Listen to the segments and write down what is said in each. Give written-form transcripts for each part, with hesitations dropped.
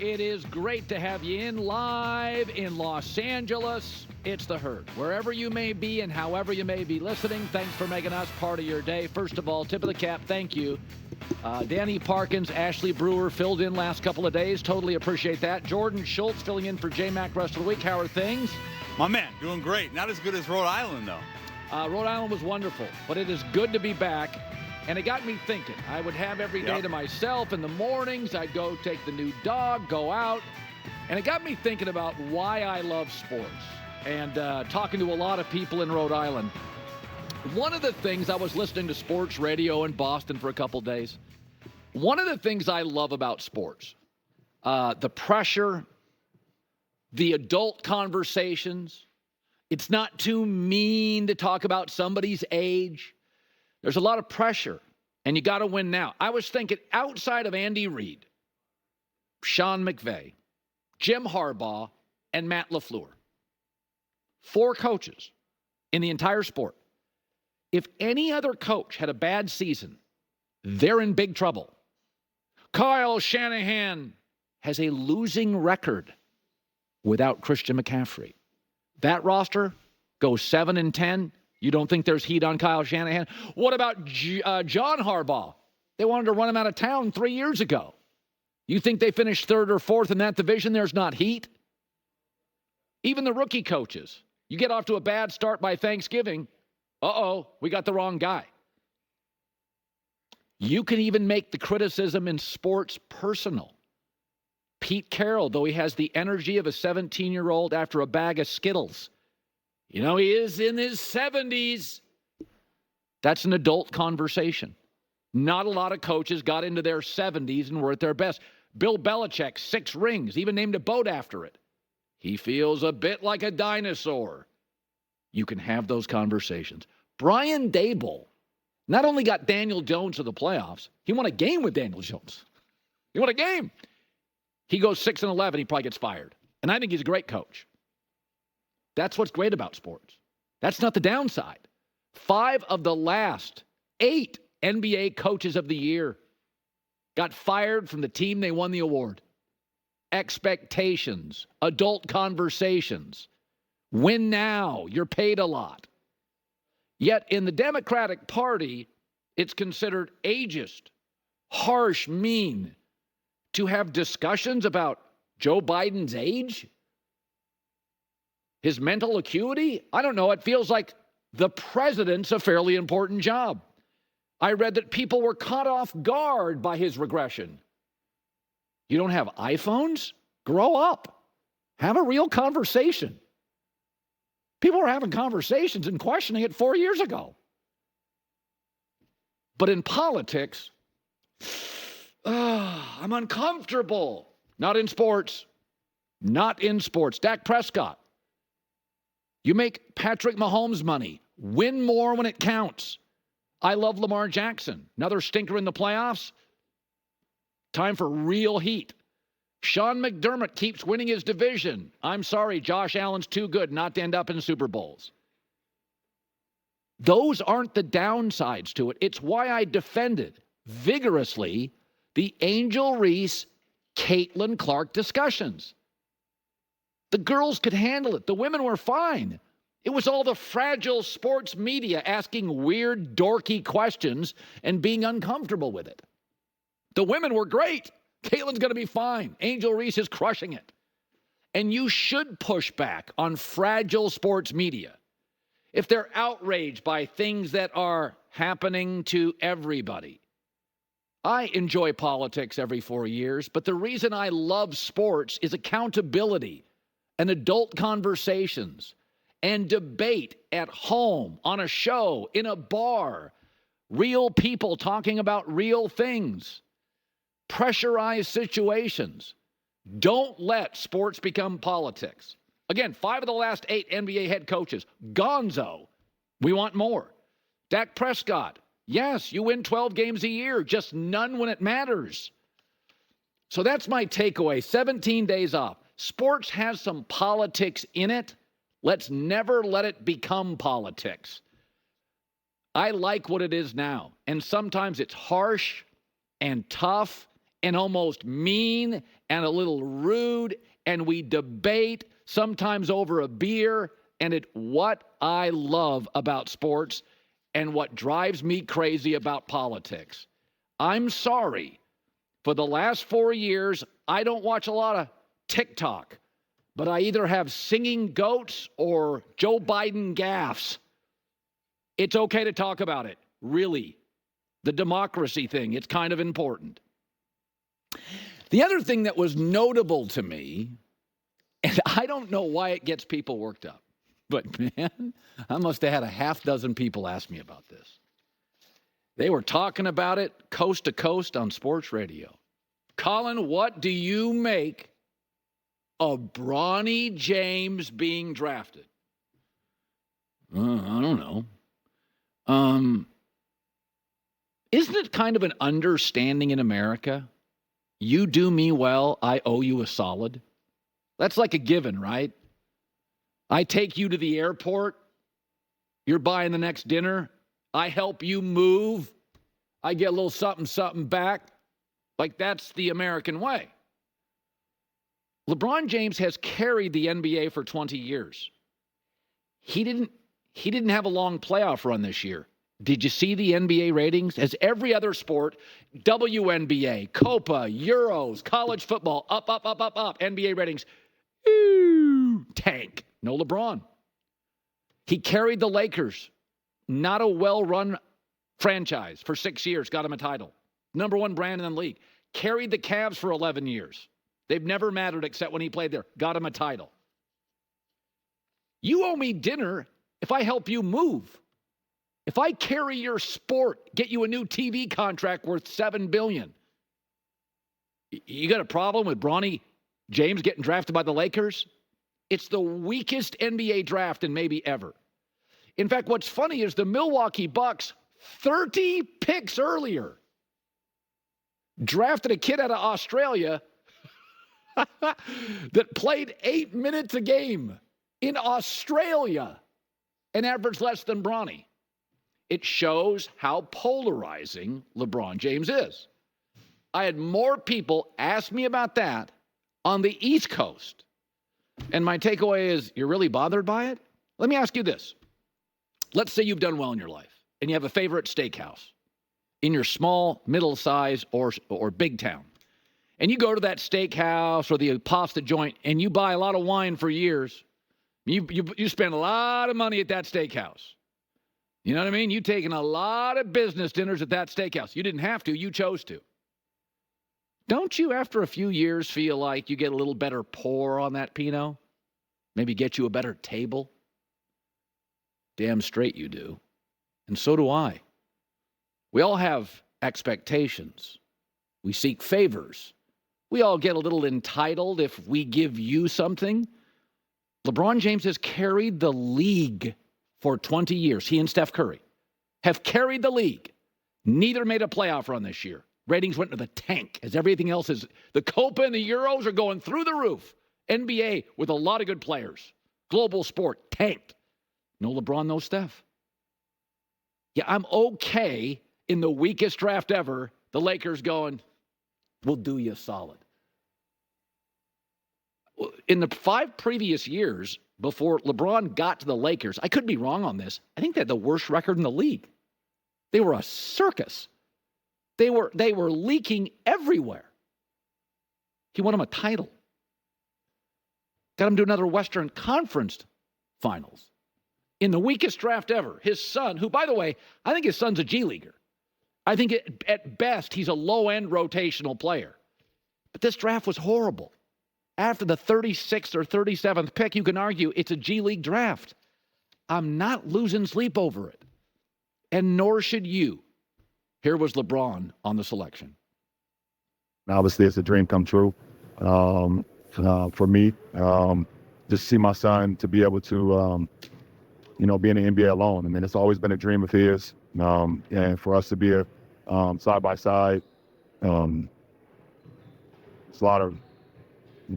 It is great to have you in live in Los Angeles. It's The Herd. Wherever you may be and however you may be listening, thanks for making us part of your day. First of all, tip of the cap, thank you. Danny Parkins, Ashley Brewer filled in last couple of days. Totally appreciate that. Jordan Schultz filling in for J-Mac rest of the week. How are things? My man, doing great. Not as good as Rhode Island, though. Rhode Island was wonderful, but it is good to be back. And it got me thinking. I would have every day to myself in the mornings. I'd go take the new dog, go out. And it got me thinking about why I love sports. And talking to a lot of people in Rhode Island. One of the things, I was listening to sports radio in Boston for a couple days. One of the things I love about sports, the pressure, the adult conversations. It's not too mean to talk about somebody's age. There's a lot of pressure, and you got to win now. I was thinking outside of Andy Reid, Sean McVay, Jim Harbaugh, and Matt LaFleur, 4 coaches in the entire sport. If any other coach had a bad season, they're in big trouble. Kyle Shanahan has a losing record without Christian McCaffrey. That roster goes 7-10. You don't think there's heat on Kyle Shanahan? What about John Harbaugh? They wanted to run him out of town 3 years ago. You think they finished 3rd or 4th in that division? There's not heat? Even the rookie coaches. You get off to a bad start by Thanksgiving. We got the wrong guy. You can even make the criticism in sports personal. Pete Carroll, though he has the energy of a 17-year-old after a bag of Skittles. You know, he is in his 70s. That's an adult conversation. Not a lot of coaches got into their 70s and were at their best. Bill Belichick, 6 rings, even named a boat after it. He feels a bit like a dinosaur. You can have those conversations. Brian Daboll not only got Daniel Jones to the playoffs, he won a game with Daniel Jones. He won a game. He goes 6-11, he probably gets fired. And I think he's a great coach. That's what's great about sports. That's not the downside. 5 of the last 8 NBA coaches of the year got fired from the team they won the award. Expectations, adult conversations. Win now, you're paid a lot. Yet in the Democratic Party, it's considered ageist, harsh, mean to have discussions about Joe Biden's age. His mental acuity? I don't know. It feels like the president's a fairly important job. I read that people were caught off guard by his regression. You don't have iPhones? Grow up. Have a real conversation. People were having conversations and questioning it 4 years ago. But in politics, I'm uncomfortable. Not in sports. Not in sports. Dak Prescott. You make Patrick Mahomes money. Win more when it counts. I love Lamar Jackson. Another stinker in the playoffs. Time for real heat. Sean McDermott keeps winning his division. I'm sorry, Josh Allen's too good not to end up in Super Bowls. Those aren't the downsides to it. It's why I defended vigorously the Angel Reese, Caitlin Clark discussions. The girls could handle it. The women were fine. It was all the fragile sports media asking weird, dorky questions and being uncomfortable with it. The women were great. Caitlin's going to be fine. Angel Reese is crushing it. And you should push back on fragile sports media if they're outraged by things that are happening to everybody. I enjoy politics every 4 years, but the reason I love sports is accountability and adult conversations and debate at home, on a show, in a bar, real people talking about real things, pressurized situations. Don't let sports become politics. Again, 5 of the last 8 NBA head coaches, gonzo. We want more. Dak Prescott, yes, you win 12 games a year, just none when it matters. So that's my takeaway. 17 days off. Sports has some politics in it. Let's never let it become politics. I like what it is now. And sometimes it's harsh and tough and almost mean and a little rude, and we debate, sometimes over a beer, and what I love about sports and what drives me crazy about politics. I'm sorry. For the last 4 years, I don't watch a lot of TikTok, but I either have singing goats or Joe Biden gaffes. It's okay to talk about it, really. The democracy thing, it's kind of important. The other thing that was notable to me, and I don't know why it gets people worked up, but man, I must have had a half dozen people ask me about this. They were talking about it coast to coast on sports radio. Colin, what do you make of Bronny James being drafted? I don't know. Isn't it kind of an understanding in America? You do me well, I owe you a solid. That's like a given, right? I take you to the airport. You're buying the next dinner. I help you move. I get a little something, something back. Like that's the American way. LeBron James has carried the NBA for 20 years. He didn't have a long playoff run this year. Did you see the NBA ratings? As every other sport, WNBA, Copa, Euros, college football, up. NBA ratings, tank. No LeBron. He carried the Lakers, not a well-run franchise, for 6 years, got him a title. Number one brand in the league. Carried the Cavs for 11 years. They've never mattered except when he played there. Got him a title. You owe me dinner if I help you move. If I carry your sport, get you a new TV contract worth $7 billion. You got a problem with Bronny James getting drafted by the Lakers? It's the weakest NBA draft in maybe ever. In fact, what's funny is the Milwaukee Bucks, 30 picks earlier, drafted a kid out of Australia that played 8 minutes a game in Australia and averaged less than Bronny. It shows how polarizing LeBron James is. I had more people ask me about that on the East Coast. And my takeaway is, you're really bothered by it? Let me ask you this. Let's say you've done well in your life and you have a favorite steakhouse in your small, middle size, or big town. And you go to that steakhouse or the pasta joint and you buy a lot of wine for years. You spend a lot of money at that steakhouse. You know what I mean? You've taken a lot of business dinners at that steakhouse. You didn't have to. You chose to. Don't you, after a few years, feel like you get a little better pour on that Pinot? Maybe get you a better table? Damn straight you do. And so do I. We all have expectations. We seek favors. We all get a little entitled if we give you something. LeBron James has carried the league for 20 years. He and Steph Curry have carried the league. Neither made a playoff run this year. Ratings went to the tank as everything else is. The Copa and the Euros are going through the roof. NBA with a lot of good players. Global sport, tanked. No LeBron, no Steph. Yeah, I'm okay in the weakest draft ever. The Lakers going, we'll do you a solid. In the 5 previous years, before LeBron got to the Lakers, I could be wrong on this. I think they had the worst record in the league. They were a circus. They were leaking everywhere. He won him a title. Got him to another Western Conference Finals. In the weakest draft ever, his son, who, by the way, I think his son's a G Leaguer. I think at best he's a low-end rotational player. But this draft was horrible. After the 36th or 37th pick, you can argue it's a G League draft. I'm not losing sleep over it. And nor should you. Here was LeBron on the selection. Obviously, it's a dream come true for me. Just see my son to be able to, be in the NBA alone. I mean, it's always been a dream of his. And for us to be side by side, it's a lot of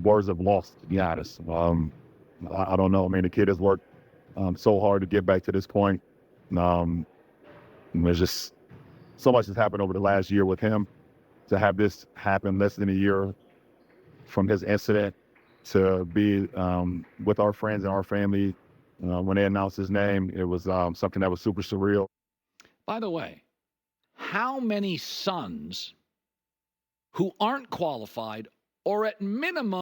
words of loss, to be honest. I don't know. I mean, the kid has worked so hard to get back to this point. There's just so much has happened over the last year with him. to have this happen less than a year from his incident, to be with our friends and our family when they announced his name, it was something that was super surreal. By the way, how many sons who aren't qualified or at minimum